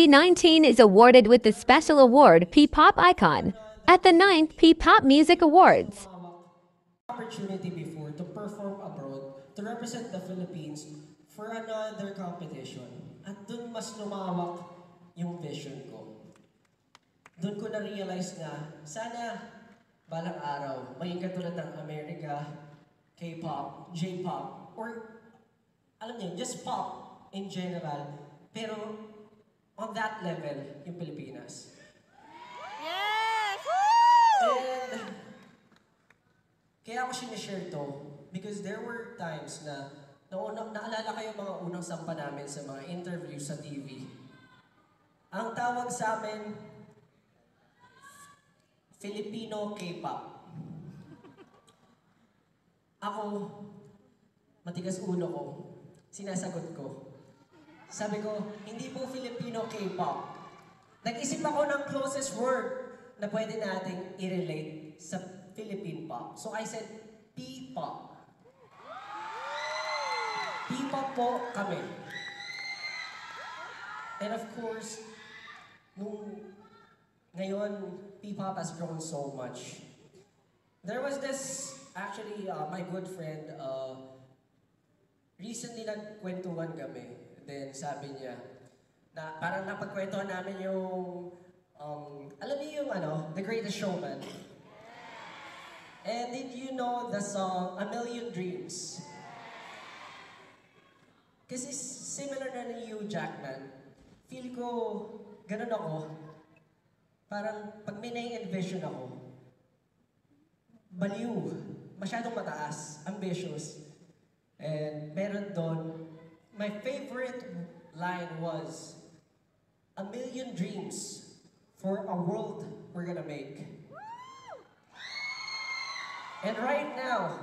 2019 is awarded with the special award P-Pop Icon at the 9th P-Pop Music Awards. Opportunity before to perform abroad to represent the Philippines for another competition. At dun mas lumawak yung vision ko. Dun ko na-realize na sana balang araw maging katulad ng America, K-pop, J-pop, or alam niyo, just pop in general. Pero on that level, yung Pilipinas. Yes! Woo! And kaya ako sinishare to because there were times na naalala kayo mga unang sampa namin sa mga interviews sa TV. Ang tawag sa amin, Filipino K-pop. Ako, matigas ulo ko, sinasagot ko. Sabi ko, hindi po Filipino K-pop. Nag-isip ako ng closest word na pwede nating i-relate sa Philippine pop. So I said, P-pop. P-pop po kami. And of course, ngayon, P-pop has grown so much. There was this, actually, my good friend, recently nagkwentuhan kami. Then sabi niya, na parang napagkwentuhan namin yung, alam niyo yung The Greatest Showman? And did you know the song, A Million Dreams? Kasi similar na ni Hugh Jackman, feel ko, ganun ako. Parang pag may nai-envision ako, baliw, masyadong mataas, ambitious. And meron doon, my favorite line was, a million dreams for a world we're gonna make. And right now,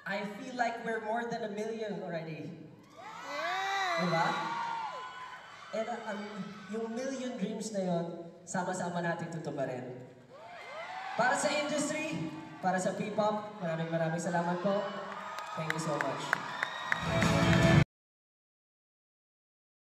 I feel like we're more than a million already. Diba? And yung million dreams na yon, sama-sama natin tutuparin. Para sa industry, para sa P-pop, maraming salamat po. Thank you so much.